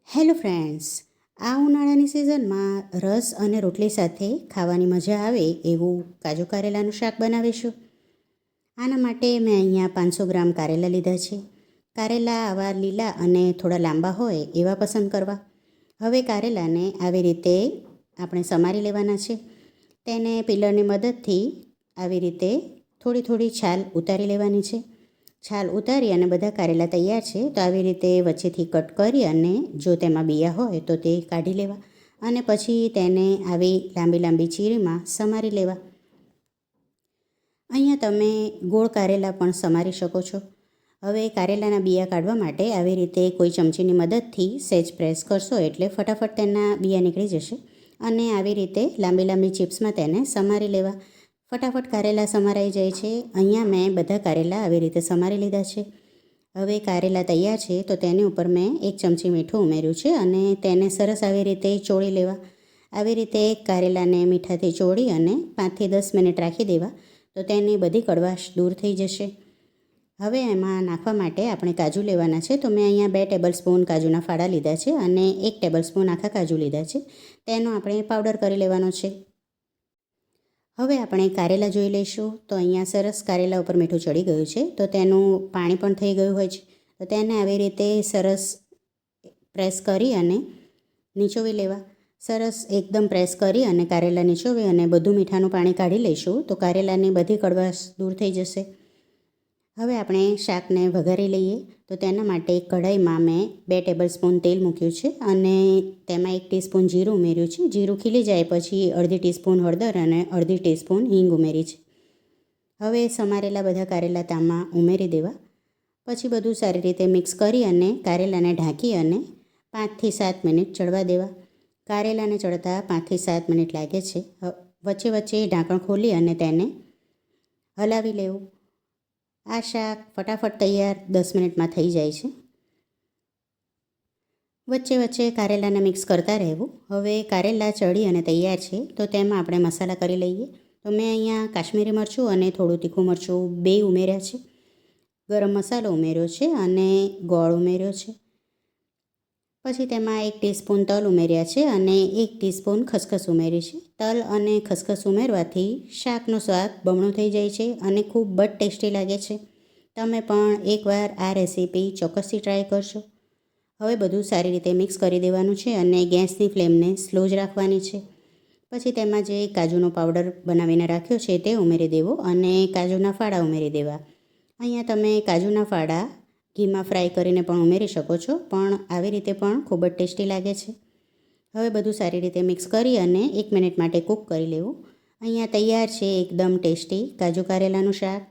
Hello friends, આ ઉનાળાની સિઝનમાં રસ અને રોટલી સાથે ખાવાની મજા આવે એવું કાજુ કારેલાનું શાક બનાવીશું. આના માટે મેં અહીંયા 500 ગ્રામ કારેલા લીધા છે. કારેલા આવા લીલા અને થોડા લાંબા હોય એવા પસંદ કરવા. હવે કારેલાને આવી રીતે આપણે સમારી લેવાના છે. તેને પિલરની મદદથી આવી રીતે થોડી થોડી છાલ ઉતારી લેવાની છે. છાલ ઉતારી અને બધા કારેલા તૈયાર છે તો આવી રીતે વચ્ચેથી કટ કરી અને જો તેમાં બિયા હોય તો તે કાઢી લેવા અને પછી તેને આવી લાંબી લાંબી ચીરીમાં સમારી લેવા. અહીંયા તમે ગોળ કારેલા પણ સમારી શકો છો. હવે કારેલાના બિયા કાઢવા માટે આવી રીતે કોઈ ચમચીની મદદથી સહેજ પ્રેસ કરશો એટલે ફટાફટ તેના બિયા નીકળી જશે અને આવી રીતે લાંબી લાંબી ચિપ્સમાં તેને સમારી લેવા. ફટાફટ કારેલા સમારાઈ જાય છે. અહીંયા મેં બધા કારેલા આવી રીતે સમારી લીધા છે. હવે કારેલા તૈયાર છે તો તેની ઉપર મેં 1 ચમચી મીઠું ઉમેર્યું છે અને તેને સરસ આવી રીતે ચોળી લેવા. આવી રીતે કારેલાને મીઠાથી ચોળી અને 5થી 10 મિનિટ રાખી દેવા તો તેની બધી કડવાશ દૂર થઈ જશે. હવે એમાં નાખવા માટે આપણે કાજુ લેવાના છે તો મેં અહીંયા 2 ટેબલ સ્પૂન કાજુના ફાડા લીધા છે અને 1 ટેબલ સ્પૂન આખા કાજુ લીધા છે. તેનો આપણે પાવડર કરી લેવાનો છે. હવે આપણે કારેલા જોઈ લઈશું તો અહીંયા સરસ કારેલા ઉપર મીઠું ચડી ગયું છે તો તેનું પાણી પણ થઈ ગયું હોય છે. તો તેને આવી રીતે સરસ પ્રેસ કરી અને નીચોવી લેવા. સરસ એકદમ પ્રેસ કરી અને કારેલા નીચોવી અને બધું મીઠાનું પાણી કાઢી લઈશું તો કારેલાની બધી કડવાશ દૂર થઈ જશે. હવે આપણે શાકને વઘારી લઈએ તો તેના માટે એક કઢાઈમાં મેં 2 ટેબલ સ્પૂન તેલ મૂક્યું છે અને તેમાં 1 ટીસ્પૂન જીરું ઉમેર્યું છે. જીરું ખીલી જાય પછી અડધી ટીસ્પૂન હળદર અને અડધી ટીસ્પૂન હિંગ ઉમેરી છે. હવે સમારેલા બધા કારેલા તામાં ઉમેરી દેવા. પછી બધું સારી રીતે મિક્સ કરી અને કારેલાને ઢાંકી અને 5થી 7 મિનિટ ચડવા દેવા. કારેલાને ચડતા 5થી 7 મિનિટ લાગે છે. વચ્ચે વચ્ચે ઢાંકણ ખોલી અને તેને હલાવી લેવું. આ શાક ફટાફટ તૈયાર 10 મિનિટમાં થઈ જાય છે. વચ્ચે વચ્ચે કારેલાને મિક્સ કરતા રહેવું. હવે કારેલા ચડી અને તૈયાર છે તો તેમાં આપણે મસાલા કરી લઈએ. તો મેં અહીંયા કાશ્મીરી મરચું અને થોડું તીખું મરચું 2 ઉમેર્યા છે. ગરમ મસાલો ઉમેર્યો છે અને ગોળ ઉમેર્યો છે. પછી તેમાં 1 ટીસ્પૂન તલ ઉમેર્યા છે અને 1 ટીસ્પૂન ખસખસ ઉમેરી છે. તલ અને ખસખસ ઉમેરવાથી શાકનો સ્વાદ બમણો થઈ જાય છે અને ખૂબ જ ટેસ્ટી લાગે છે. તમે પણ એકવાર આ રેસીપી ચોક્કસથી ટ્રાય કરશો. હવે બધું સારી રીતે મિક્સ કરી દેવાનું છે અને ગેસની ફ્લેમને સ્લો જ રાખવાની છે. પછી તેમાં જે કાજુનો પાવડર બનાવીને રાખ્યો છે તે ઉમેરી દેવો અને કાજુના ફાડા ઉમેરી દેવા. અહીંયા તમે કાજુના ફાડા ઘીમાં ફ્રાય કરીને પણ ઉમેરી શકો છો પણ આવી રીતે પણ ખૂબ જ ટેસ્ટી લાગે છે. હવે બધું સારી રીતે મિક્સ કરી અને 1 મિનિટ માટે કૂક કરી લેવું. અહીંયા તૈયાર છે એકદમ ટેસ્ટી કાજુ કારેલાનું શાક.